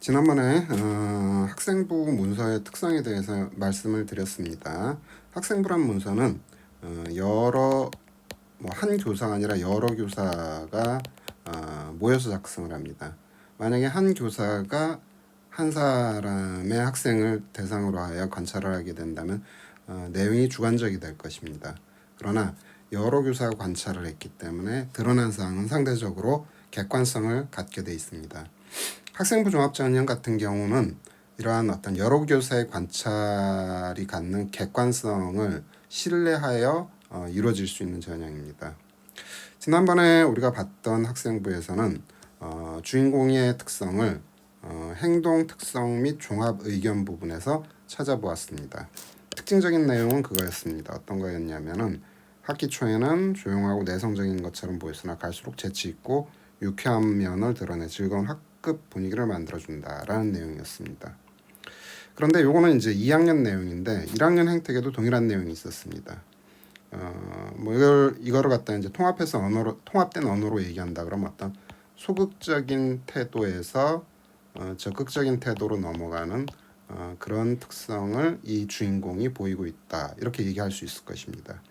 지난번에 학생부 문서의 특성에 대해서 말씀을 드렸습니다. 학생부란 문서는 여러 한 교사가 아니라 여러 교사가 모여서 작성을 합니다. 만약에 한 교사가 한 사람의 학생을 대상으로 하여 관찰을 하게 된다면 내용이 주관적이 될 것입니다. 그러나 여러 교사가 관찰을 했기 때문에 드러난 사항은 상대적으로 객관성을 갖게 돼 있습니다. 학생부 종합전형 같은 경우는 이러한 어떤 여러 교사의 관찰이 갖는 객관성을 신뢰하여 이루어질 수 있는 전형입니다. 지난번에 우리가 봤던 학생부에서는 주인공의 특성을 행동 특성 및 종합 의견 부분에서 찾아보았습니다. 특징적인 내용은 그거였습니다. 어떤 거였냐면은 학기 초에는 조용하고 내성적인 것처럼 보였으나 갈수록 재치 있고 유쾌한 면을 드러내 즐거운 학급 분위기를 만들어준다라는 내용이었습니다. 그런데 요거는 이제 2학년 내용인데 1학년 행택에도 동일한 내용이 있었습니다. 이거를 갖다 이제 통합된 언어로 얘기한다 그러면 어떤 소극적인 태도에서 적극적인 태도로 넘어가는 그런 특성을 이 주인공이 보이고 있다 이렇게 얘기할 수 있을 것입니다.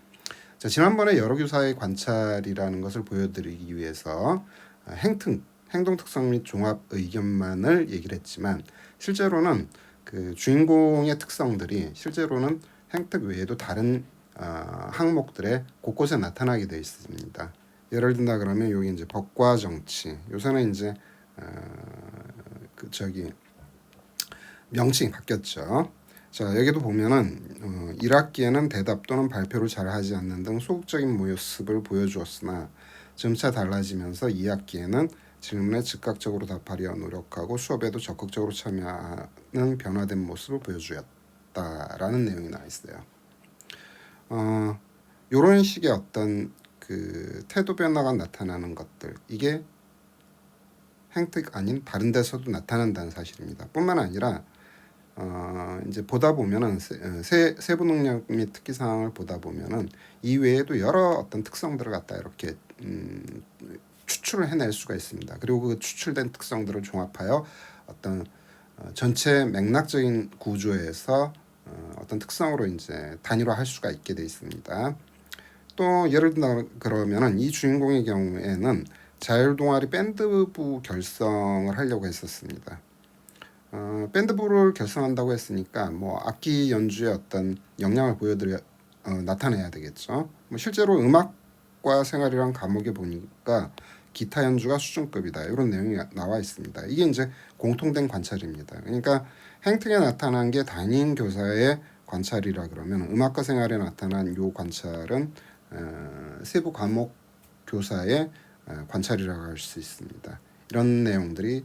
자, 지난번에 여러 교사의 관찰이라는 것을 보여드리기 위해서 행동 특성 및 종합 의견만을 얘기를 했지만 실제로는 그 주인공의 특성들이 실제로는 행특 외에도 다른 항목들에 곳곳에 나타나게 되어 있습니다. 예를 든다 그러면 여기 이제 법과 정치, 요새는 이제 명칭이 바뀌었죠. 자, 여기도 보면은 1학기에는 대답 또는 발표를 잘 하지 않는 등 소극적인 모습을 보여주었으나 점차 달라지면서 2학기에는 질문에 즉각적으로 답하려 노력하고 수업에도 적극적으로 참여하는 변화된 모습을 보여주었다라는 내용이 나와 있어요. 이런 식의 어떤 그 태도 변화가 나타나는 것들, 이게 행특 아닌 다른 데서도 나타난다는 사실입니다. 뿐만 아니라 이제 보다 보면은 세부 능력 및 특기 사항을 보다 보면은 이 외에도 여러 어떤 특성들을 갖다 이렇게 추출을 해낼 수가 있습니다. 그리고 그 추출된 특성들을 종합하여 어떤 전체 맥락적인 구조에서 어떤 특성으로 이제 단일화할 수가 있게 돼 있습니다. 또 예를 들어 그러면은 이 주인공의 경우에는 자율 동아리 밴드부 결성을 하려고 했었습니다. 밴드부를 결성한다고 했으니까 뭐 악기 연주의 어떤 역량을 나타내야 되겠죠. 뭐 실제로 음악과 생활이란 과목에 보니까 기타 연주가 수준급이다 이런 내용이 나와 있습니다. 이게 이제 공통된 관찰입니다. 그러니까 행특에 나타난 게 담임 교사의 관찰이라 그러면 음악과 생활에 나타난 요 관찰은 세부 과목 교사의 관찰이라고 할 수 있습니다. 이런 내용들이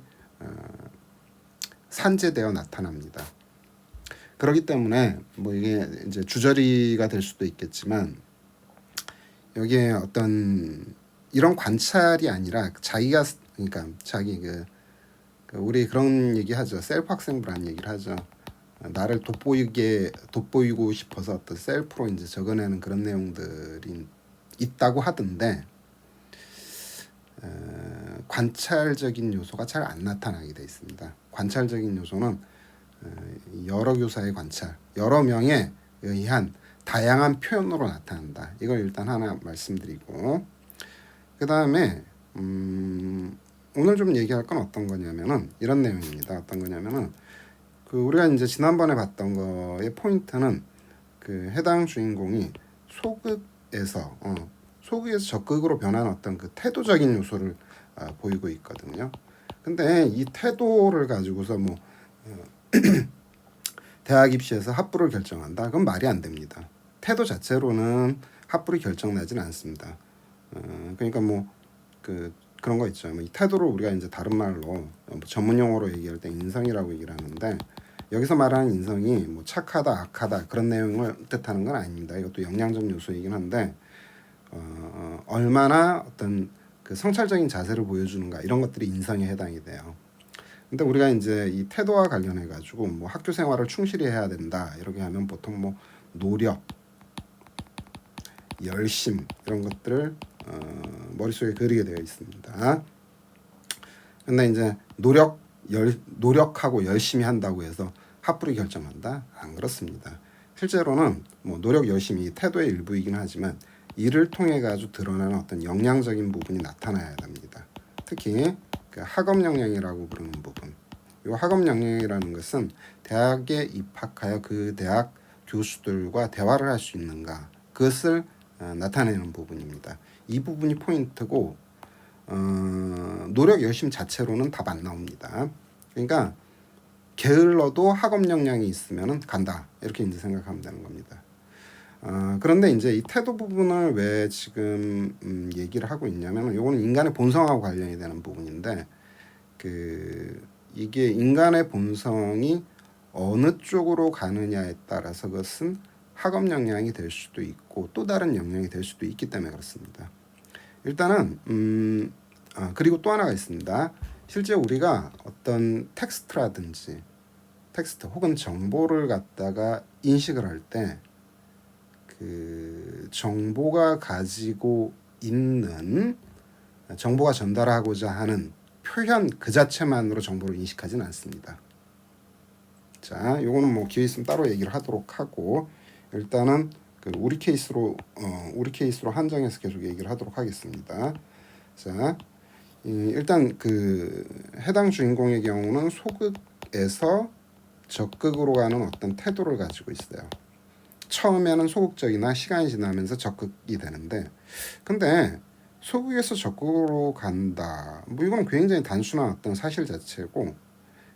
산재되어 나타납니다. 그렇기 때문에 뭐 이게 이제 주저리가 될 수도 있겠지만 여기에 어떤 이런 관찰이 아니라 자기가 그러니까 자기 그 우리 그런 얘기 하죠. 셀프 학생부라는 얘기를 하죠. 나를 돋보이고 싶어서 어떤 셀프로 이제 적어내는 그런 내용들이 있다고 하던데 관찰적인 요소가 잘 안 나타나게 돼 있습니다. 관찰적인 요소는 여러 교사의 관찰, 여러 명에 의한 다양한 표현으로 나타난다. 이걸 일단 하나 말씀드리고 그 다음에 오늘 좀 얘기할 건 어떤 거냐면은 이런 내용입니다. 어떤 거냐면은 그 우리가 이제 지난번에 봤던 거의 포인트는 그 해당 주인공이 소극에서 적극으로 변하는 어떤 그 태도적인 요소를 보이고 있거든요. 근데 이 태도를 가지고서 뭐 대학 입시에서 합부를 결정한다. 그건 말이 안 됩니다. 태도 자체로는 합부를 결정나지는 않습니다. 그러니까 뭐 그런 거 있죠. 뭐 이 태도를 우리가 이제 다른 말로 전문 용어로 얘기할 때 인성이라고 얘기를 하는데 여기서 말하는 인성이 뭐 착하다, 악하다 그런 내용을 뜻하는 건 아닙니다. 이것도 영양적 요소이긴 한데 얼마나 어떤 그 성찰적인 자세를 보여주는가 이런 것들이 인성에 해당이 돼요. 근데 우리가 이제 이 태도와 관련해 가지고 뭐 학교 생활을 충실히 해야 된다 이렇게 하면 보통 뭐 노력, 열심 이런 것들을 머릿속에 그리게 되어 있습니다. 근데 이제 노력, 노력하고 열심히 한다고 해서 합불이 결정한다? 안 그렇습니다. 실제로는 뭐 노력 열심히 태도의 일부이긴 하지만 이를 통해 가지고 드러나는 어떤 역량적인 부분이 나타나야 됩니다. 특히 그 학업 역량이라고 부르는 부분. 이 학업 역량이라는 것은 대학에 입학하여 그 대학 교수들과 대화를 할 수 있는가, 그것을 나타내는 부분입니다. 이 부분이 포인트고 노력 열심 자체로는 답 안 나옵니다. 그러니까 게을러도 학업 역량이 있으면 간다, 이렇게 이제 생각하면 되는 겁니다. 그런데 이제 이 태도 부분을 왜 지금 얘기를 하고 있냐면, 이거는 인간의 본성하고 관련이 되는 부분인데, 이게 인간의 본성이 어느 쪽으로 가느냐에 따라서 그것은 학업 역량이 될 수도 있고 또 다른 역량이 될 수도 있기 때문에 그렇습니다. 일단은 그리고 또 하나가 있습니다. 실제 우리가 어떤 텍스트 혹은 정보를 갖다가 인식을 할 때 그 정보가 가지고 있는, 정보가 전달하고자 하는 표현 그 자체만으로 정보를 인식하지는 않습니다. 자, 요거는 뭐 기회 있으면 따로 얘기를 하도록 하고, 일단은 그 우리 케이스로 한정해서 계속 얘기를 하도록 하겠습니다. 자, 일단 그 해당 주인공의 경우는 소극에서 적극으로 가는 어떤 태도를 가지고 있어요. 처음에는 소극적이나 시간이 지나면서 적극이 되는데, 근데 소극에서 적극으로 간다, 뭐 이거는 굉장히 단순한 어떤 사실 자체고,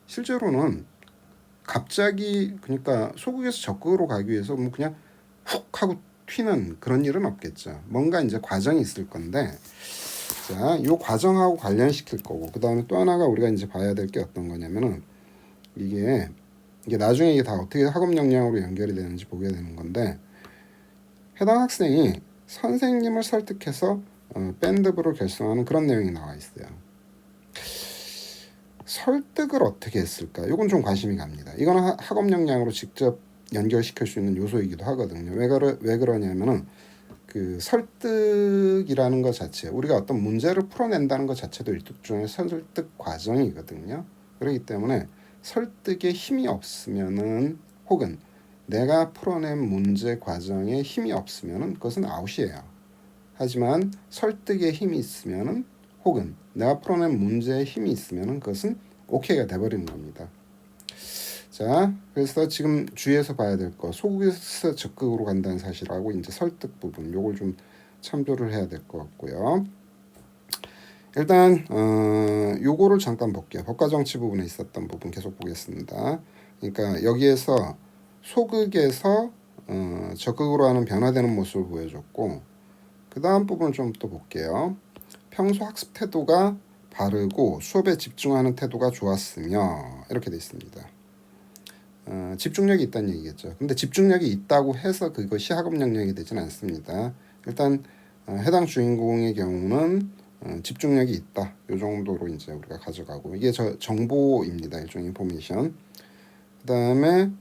실제로는 갑자기, 그러니까 소극에서 적극으로 가기 위해서 뭐 그냥 훅 하고 튀는 그런 일은 없겠죠. 뭔가 이제 과정이 있을 건데, 자, 이 과정하고 관련시킬 거고, 그 다음에 또 하나가 우리가 이제 봐야 될 게 어떤 거냐면은, 이게 나중에 이게 다 어떻게 학업 역량으로 연결이 되는지 보게 되는 건데, 해당 학생이 선생님을 설득해서 밴드부를 결성하는 그런 내용이 나와 있어요. 설득을 어떻게 했을까? 이건 좀 관심이 갑니다. 이거는 학업 역량으로 직접 연결시킬 수 있는 요소이기도 하거든요. 왜 그러냐면은 그 설득이라는 것 자체, 우리가 어떤 문제를 풀어낸다는 것 자체도 일종의 설득 과정이거든요. 그렇기 때문에 설득에 힘이 없으면은, 혹은 내가 풀어낸 문제 과정에 힘이 없으면은 그것은 아웃이에요. 하지만 설득에 힘이 있으면은, 혹은 내가 풀어낸 문제에 힘이 있으면은 그것은 오케이가 돼버리는 겁니다. 자, 그래서 지금 주의해서 봐야 될 거, 소극에서 적극으로 간다는 사실하고 이제 설득 부분, 요걸 좀 참조를 해야 될 것 같고요. 일단 요거를 잠깐 볼게요. 법과 정치 부분에 있었던 부분 계속 보겠습니다. 그러니까 여기에서 소극에서 적극으로 하는 변화되는 모습을 보여줬고, 그 다음 부분을 좀 또 볼게요. 평소 학습 태도가 바르고 수업에 집중하는 태도가 좋았으며, 이렇게 돼 있습니다. 집중력이 있다는 얘기겠죠. 근데 집중력이 있다고 해서 그것이 학업 역량이 되지는 않습니다. 일단 해당 주인공의 경우는 집중력이 있다, 이 정도로 이제 우리가 가져가고, 이게 정보입니다. 일종의 인포메이션. 그 다음에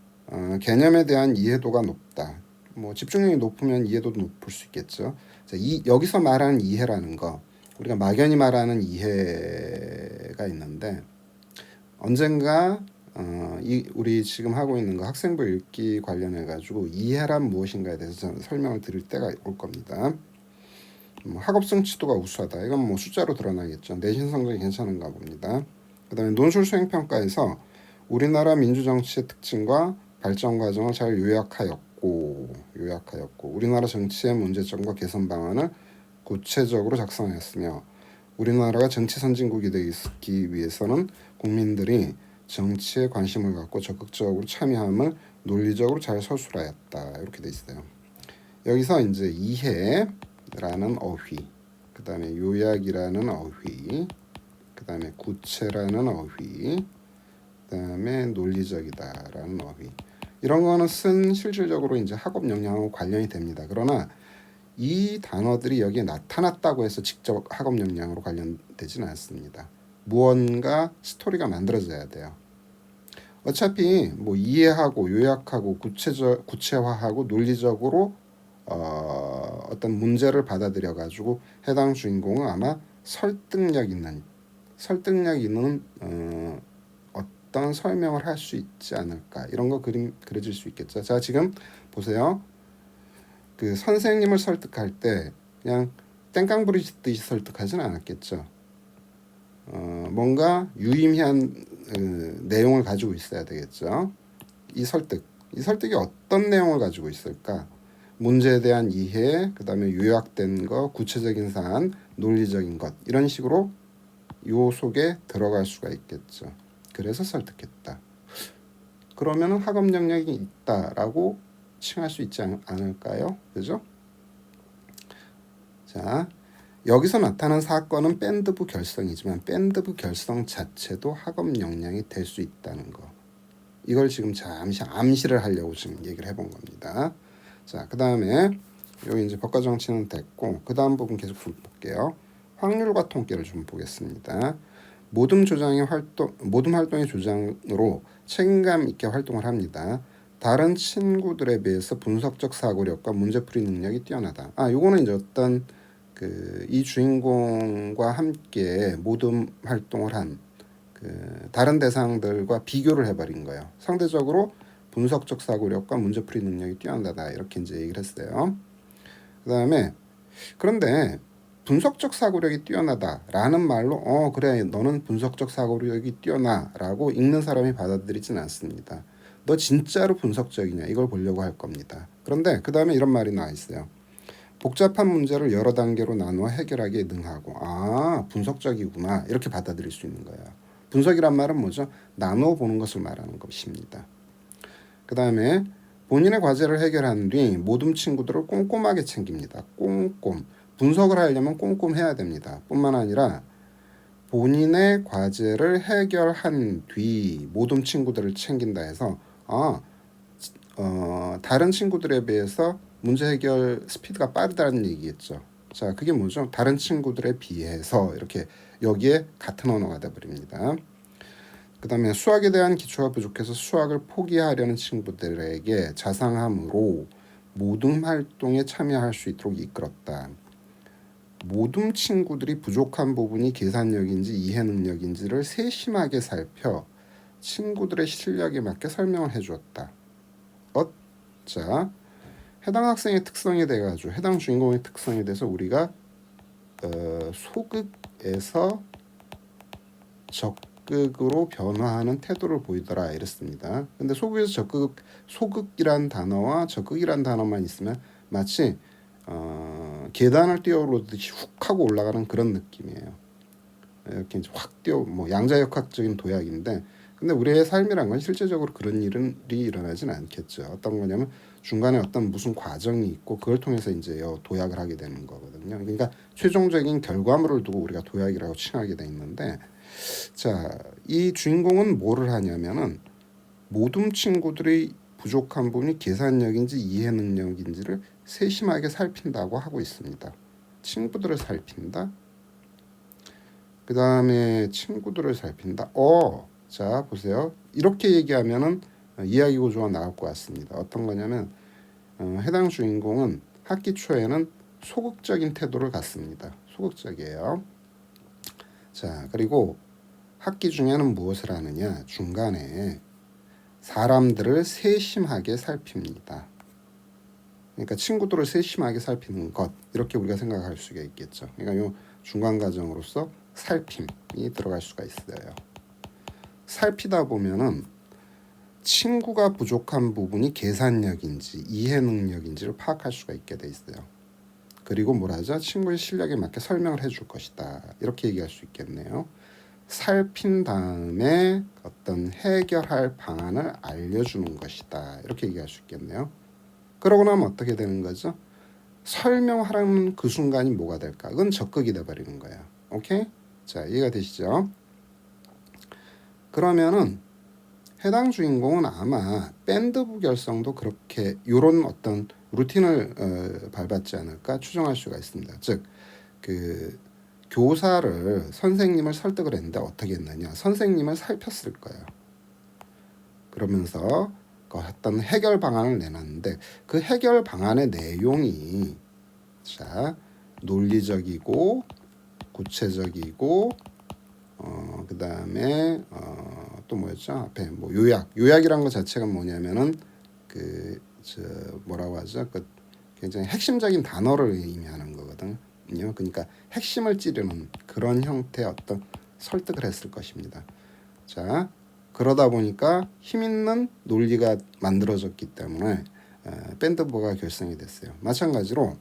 개념에 대한 이해도가 높다. 뭐 집중력이 높으면 이해도도 높을 수 있겠죠. 자, 여기서 말하는 이해라는 거, 우리가 막연히 말하는 이해가 있는데, 언젠가 우리 지금 하고 있는 거 학생부 읽기 관련해 가지고 이해란 무엇인가에 대해서 설명을 드릴 때가 올 겁니다. 학업 성취도가 우수하다, 이건 뭐 숫자로 드러나겠죠. 내신 성적이 괜찮은가 봅니다. 그 다음에 논술 수행 평가에서 우리나라 민주정치의 특징과 발전 과정을 잘 요약하였고 우리나라 정치의 문제점과 개선 방안을 구체적으로 작성하였으며, 우리나라가 정치 선진국이 되기 위해서는 국민들이 정치에 관심을 갖고 적극적으로 참여함을 논리적으로 잘 서술하였다, 이렇게 돼 있어요. 여기서 이제 이해라는 어휘, 그 다음에 요약이라는 어휘, 그 다음에 구체라는 어휘, 그 다음에 논리적이다라는 어휘, 이런 거는 실질적으로 이제 학업 역량하고 관련이 됩니다. 그러나 이 단어들이 여기에 나타났다고 해서 직접 학업 역량으로 관련되지는 않습니다. 무언가 스토리가 만들어져야 돼요. 어차피 뭐 이해하고 요약하고 구체화하고 논리적으로 어떤 문제를 받아들여 가지고 해당 주인공은 아마 설득력 있는 어떤 설명을 할 수 있지 않을까, 이런 거 그려질 수 있겠죠. 자, 지금 보세요. 그 선생님을 설득할 때 그냥 땡깡 부리듯이 설득하지는 않았겠죠. 뭔가 유의미한 내용을 가지고 있어야 되겠죠. 이 설득이 어떤 내용을 가지고 있을까? 문제에 대한 이해, 그 다음에 요약된 거, 구체적인 사안, 논리적인 것, 이런 식으로 요 속에 들어갈 수가 있겠죠. 그래서 설득했다. 그러면 학업 능력이 있다라고 칭할 수 있지 않을까요? 그죠? 자, 여기서 나타난 사건은 밴드부 결성이지만 밴드부 결성 자체도 학업 역량이 될 수 있다는 거. 이걸 지금 잠시 암시를 하려고 지금 얘기를 해본 겁니다. 자, 그 다음에 여기 이제 법과 정치는 됐고, 그 다음 부분 계속 좀 볼게요. 확률과 통계를 좀 보겠습니다. 모든 활동의 조장으로 책임감 있게 활동을 합니다. 다른 친구들에 비해서 분석적 사고력과 문제풀이 능력이 뛰어나다. 요거는 이제 어떤 이 주인공과 함께 모든 활동을 한 다른 대상들과 비교를 해버린 거예요. 상대적으로 분석적 사고력과 문제풀이 능력이 뛰어나다, 이렇게 이제 얘기를 했어요. 그다음에 그런데 분석적 사고력이 뛰어나다라는 말로 그래, 너는 분석적 사고력이 뛰어나라고 읽는 사람이 받아들이진 않습니다. 너 진짜로 분석적이냐, 이걸 보려고 할 겁니다. 그런데 그 다음에 이런 말이 나와 있어요. 복잡한 문제를 여러 단계로 나누어 해결하기에 능하고, 분석적이구나, 이렇게 받아들일 수 있는 거예요. 분석이란 말은 뭐죠? 나누어 보는 것을 말하는 것입니다. 그 다음에 본인의 과제를 해결한 뒤 모든 친구들을 꼼꼼하게 챙깁니다. 꼼꼼. 분석을 하려면 꼼꼼해야 됩니다. 뿐만 아니라 본인의 과제를 해결한 뒤 모든 친구들을 챙긴다 해서 다른 친구들에 비해서 문제 해결 스피드가 빠르다는 얘기겠죠. 자, 그게 뭐죠? 다른 친구들에 비해서, 이렇게 여기에 같은 언어가 되어버립니다. 그 다음에 수학에 대한 기초가 부족해서 수학을 포기하려는 친구들에게 자상함으로 모둠 활동에 참여할 수 있도록 이끌었다. 모둠 친구들이 부족한 부분이 계산력인지 이해 능력인지를 세심하게 살펴 친구들의 실력에 맞게 설명을 해주었다. 자, 해당 학생의 특성에 대해 가지고, 해당 주인공의 특성에 대해서 우리가 소극에서 적극으로 변화하는 태도를 보이더라, 이랬습니다. 근데 소극에서 소극이란 단어와 적극이란 단어만 있으면 마치 계단을 뛰어오르듯이 훅 하고 올라가는 그런 느낌이에요. 이렇게 이제 확 뛰어, 양자역학적인 도약인데, 근데 우리의 삶이란 건 실제적으로 그런 일이 일어나지는 않겠죠. 어떤 거냐면 중간에 어떤 무슨 과정이 있고 그걸 통해서 이제 도약을 하게 되는 거거든요. 그러니까 최종적인 결과물을 두고 우리가 도약이라고 칭하게 돼 있는데, 자, 이 주인공은 뭐를 하냐면은 모든 친구들의 부족한 부분이 계산력인지 이해 능력인지를 세심하게 살핀다고 하고 있습니다. 친구들을 살핀다. 그 다음에 친구들을 살핀다. 자, 보세요. 이렇게 얘기하면은 이야기 구조가 나올 것 같습니다. 어떤 거냐면 해당 주인공은 학기 초에는 소극적인 태도를 갖습니다. 소극적이에요. 자, 그리고 학기 중에는 무엇을 하느냐? 중간에 사람들을 세심하게 살핍니다. 그러니까 친구들을 세심하게 살피는 것, 이렇게 우리가 생각할 수가 있겠죠. 그러니까 요 중간 과정으로서 살핌이 들어갈 수가 있어요. 살피다 보면은 친구가 부족한 부분이 계산력인지 이해 능력인지를 파악할 수가 있게 돼 있어요. 그리고 뭐라죠? 친구의 실력에 맞게 설명을 해줄 것이다, 이렇게 얘기할 수 있겠네요. 살핀 다음에 어떤 해결할 방안을 알려주는 것이다, 이렇게 얘기할 수 있겠네요. 그러고 나면 어떻게 되는 거죠? 설명하라는 그 순간이 뭐가 될까? 그건 적극이 돼버리는 거야. 오케이? 자, 이해가 되시죠? 그러면은 해당 주인공은 아마 밴드부 결성도 그렇게 요런 어떤 루틴을 밟았지 않을까 추정할 수가 있습니다. 즉, 선생님을 설득을 했는데 어떻게 했느냐? 선생님을 살폈을 거예요. 그러면서 어떤 해결 방안을 내놨는데 그 해결 방안의 내용이 논리적이고 구체적이고 그 다음에 또 뭐였죠? 앞에 뭐 요약이란 것 자체가 뭐냐면은 뭐라고 하죠? 그 굉장히 핵심적인 단어를 의미하는 거거든요. 그러니까 핵심을 찌르는 그런 형태의 어떤 설득을 했을 것입니다. 자, 그러다 보니까 힘 있는 논리가 만들어졌기 때문에 밴드부가 결성이 됐어요. 마찬가지로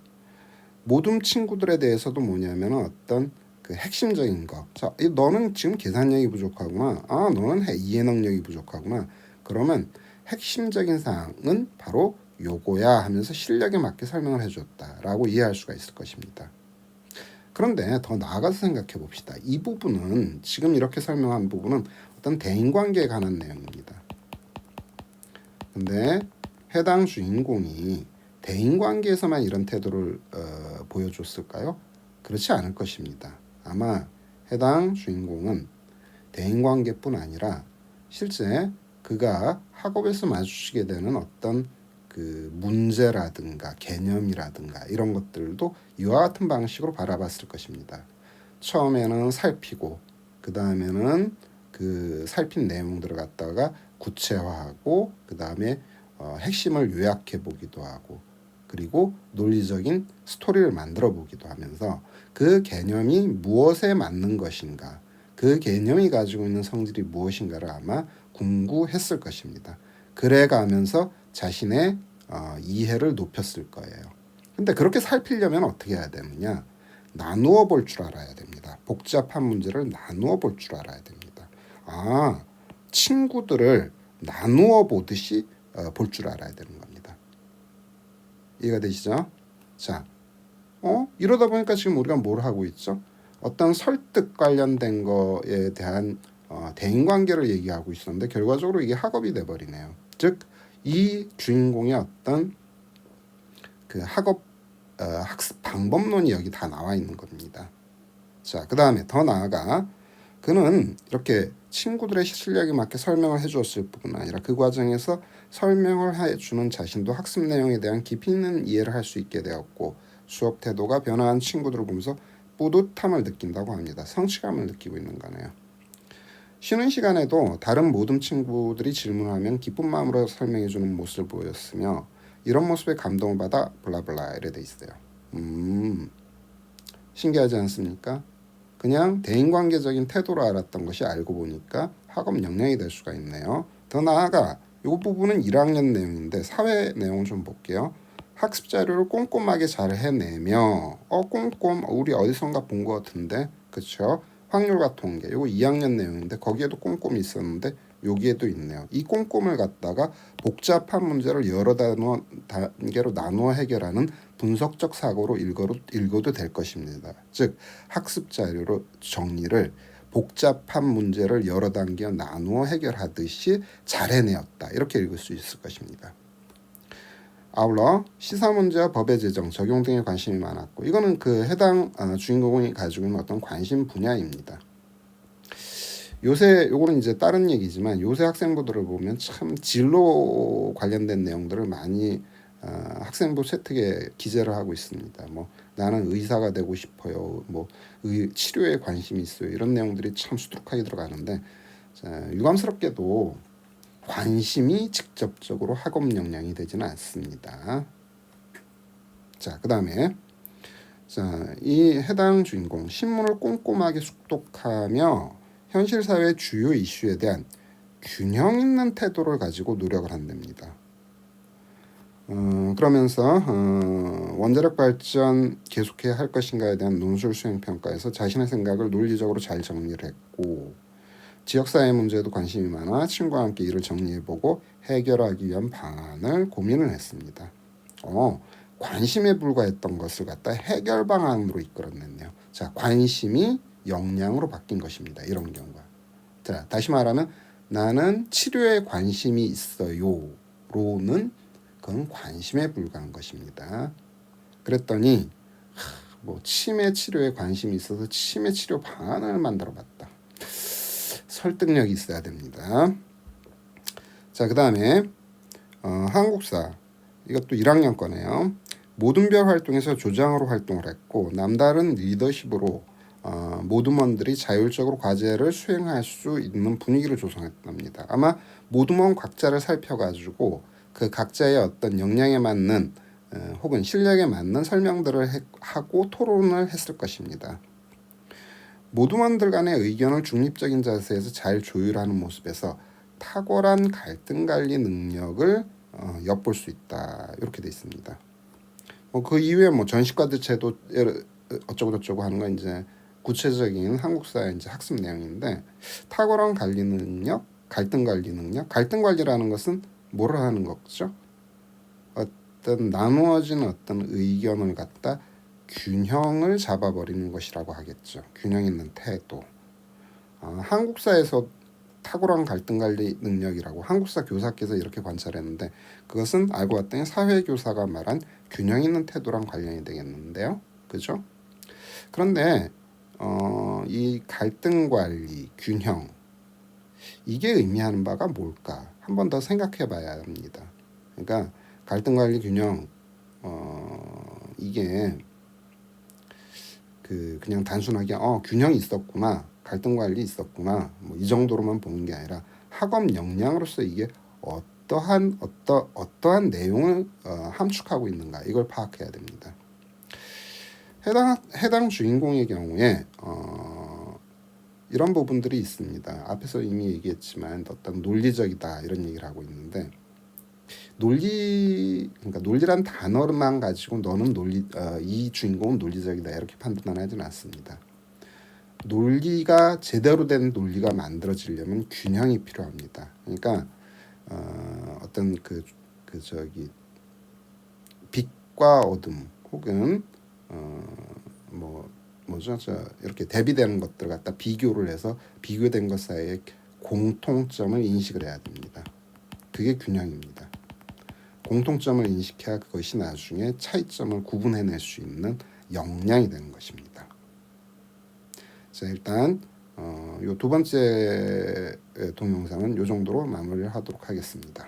모둠 친구들에 대해서도 뭐냐면 어떤 그 핵심적인 거. 자, 너는 지금 계산력이 부족하구나. 너는 이해 능력이 부족하구나. 그러면 핵심적인 사항은 바로 요거야 하면서 실력에 맞게 설명을 해줬다라고 이해할 수가 있을 것입니다. 그런데 더 나아가서 생각해 봅시다. 이 부분은 지금 이렇게 설명한 부분은 어떤 대인관계에 관한 내용입니다. 근데 해당 주인공이 대인관계에서만 이런 태도를 보여줬을까요? 그렇지 않을 것입니다. 아마 해당 주인공은 대인관계뿐 아니라 실제 그가 학업에서 마주치게 되는 어떤 그 문제라든가 개념이라든가 이런 것들도 이와 같은 방식으로 바라봤을 것입니다. 처음에는 살피고 그 다음에는 그 살핀 내용들을 갖다가 구체화하고 그 다음에 핵심을 요약해 보기도 하고 그리고 논리적인 스토리를 만들어 보기도 하면서 그 개념이 무엇에 맞는 것인가 그 개념이 가지고 있는 성질이 무엇인가를 아마 궁구했을 것입니다. 그래가면서 자신의 이해를 높였을 거예요. 근데 그렇게 살피려면 어떻게 해야 되느냐? 나누어 볼 줄 알아야 됩니다. 복잡한 문제를 나누어 볼 줄 알아야 됩니다. 친구들을 나누어 보듯이 볼 줄 알아야 되는 겁니다. 이해가 되시죠? 자, 이러다 보니까 지금 우리가 뭘 하고 있죠? 어떤 설득 관련된 거에 대한 대인관계를 얘기하고 있었는데 결과적으로 이게 학업이 돼버리네요. 즉, 이 주인공의 어떤 그 학업 학습 방법론이 여기 다 나와 있는 겁니다. 자, 그 다음에 더 나아가 그는 이렇게 친구들의 실력에 맞게 설명을 해주었을 뿐 아니라 그 과정에서 설명을 해주는 자신도 학습 내용에 대한 깊이 있는 이해를 할 수 있게 되었고 수업 태도가 변화한 친구들을 보면서 뿌듯함을 느낀다고 합니다. 성취감을 느끼고 있는 거네요. 쉬는 시간에도 다른 모든 친구들이 질문하면 기쁜 마음으로 설명해주는 모습을 보였으며 이런 모습에 감동을 받아 블라블라 이래 돼 있어요. 신기하지 않습니까? 그냥 대인관계적인 태도로 알았던 것이 알고 보니까 학업 역량이 될 수가 있네요. 더 나아가 이 부분은 1학년 내용인데 사회 내용을 좀 볼게요. 학습 자료를 꼼꼼하게 잘 해내며 꼼꼼 우리 어디선가 본 것 같은데 그렇죠? 확률과 통계 이거 2학년 내용인데 거기에도 꼼꼼이 있었는데 여기에도 있네요. 이 꼼꼼을 갖다가 복잡한 문제를 여러 단계로 나누어 해결하는 분석적 사고로 읽어도 될 것입니다. 즉 학습 자료로 정리를 복잡한 문제를 여러 단계 나누어 해결하듯이 잘 해내었다. 이렇게 읽을 수 있을 것입니다. 아울러 시사 문제와 법의 제정, 적용 등에 관심이 많았고 이거는 그 해당 주인공이 가지고 있는 어떤 관심 분야입니다. 요새 요거는 이제 다른 얘기지만 요새 학생부들을 보면 참 진로 관련된 내용들을 많이 학생부 채택에 기재를 하고 있습니다. 뭐 나는 의사가 되고 싶어요. 뭐 치료에 관심이 있어요. 이런 내용들이 참 수두룩하게 들어가는데 유감스럽게도 관심이 직접적으로 학업 역량이 되지는 않습니다. 자, 그다음에 이 해당 주인공 신문을 꼼꼼하게 숙독하며 현실 사회의 주요 이슈에 대한 균형 있는 태도를 가지고 노력을 한답니다. 그러면서 원자력 발전 계속해야 할 것인가에 대한 논술 수행 평가에서 자신의 생각을 논리적으로 잘 정리를 했고 지역사회 문제에도 관심이 많아 친구와 함께 이를 정리해보고 해결하기 위한 방안을 고민을 했습니다. 관심에 불과했던 것을 갖다 해결 방안으로 이끌어냈네요. 자, 관심이 역량으로 바뀐 것입니다. 이런 경우가. 자, 다시 말하면 나는 치료에 관심이 있어요로는 그건 관심에 불과한 것입니다. 그랬더니 치매 치료에 관심이 있어서 치매 치료 방안을 만들어봤다. 설득력이 있어야 됩니다. 자, 그 다음에 한국사 이것도 1학년 거네요. 모든 별 활동에서 조장으로 활동을 했고 남다른 리더십으로 모둠원들이 자율적으로 과제를 수행할 수 있는 분위기를 조성했답니다. 아마 모둠원 각자를 살펴가지고 그 각자의 어떤 역량에 맞는 혹은 실력에 맞는 설명들을 하고 토론을 했을 것입니다. 모둠원들 간의 의견을 중립적인 자세에서 잘 조율하는 모습에서 탁월한 갈등 관리 능력을 엿볼 수 있다. 이렇게 돼 있습니다. 그 이후에 전시과대 제도 어쩌고 저쩌고 하는 건 이제 구체적인 한국사의 이제 학습 내용인데, 탁월한 관리 능력, 갈등 관리 능력, 갈등 관리라는 것은 뭐를 하는 거죠? 어떤 나누어진 어떤 의견을 갖다 균형을 잡아버리는 것이라고 하겠죠. 균형 있는 태도. 한국사에서 탁월한 갈등 관리 능력이라고 한국사 교사께서 이렇게 관찰했는데, 그것은 알고 봤더니 사회교사가 말한 균형 있는 태도랑 관련이 되겠는데요. 그죠? 그런데 이 갈등 관리, 균형, 이게 의미하는 바가 뭘까? 한 번 더 생각해 봐야 합니다. 그러니까 갈등 관리 균형, 이게 그냥 단순하게 균형이 있었구나, 갈등 관리 있었구나, 뭐 이 정도로만 보는 게 아니라 학업 역량으로서 이게 어떠한 내용을 함축하고 있는가, 이걸 파악해야 됩니다. 해당 주인공의 경우에 이런 부분들이 있습니다. 앞에서 이미 얘기했지만 어떤 논리적이다 이런 얘기를 하고 있는데, 그러니까 논리란 단어만 가지고 너는 이 주인공은 논리적이다 이렇게 판단하지는 않습니다. 논리가 제대로 된 논리가 만들어지려면 균형이 필요합니다. 그러니까 어떤 빛과 어둠 혹은 이렇게 대비되는 것들 갖다 비교를 해서 비교된 것 사이에 공통점을 인식을 해야 됩니다. 그게 균형입니다. 공통점을 인식해야 그것이 나중에 차이점을 구분해낼 수 있는 역량이 되는 것입니다. 자, 일단 요 두 번째 동영상은 요 정도로 마무리를 하도록 하겠습니다.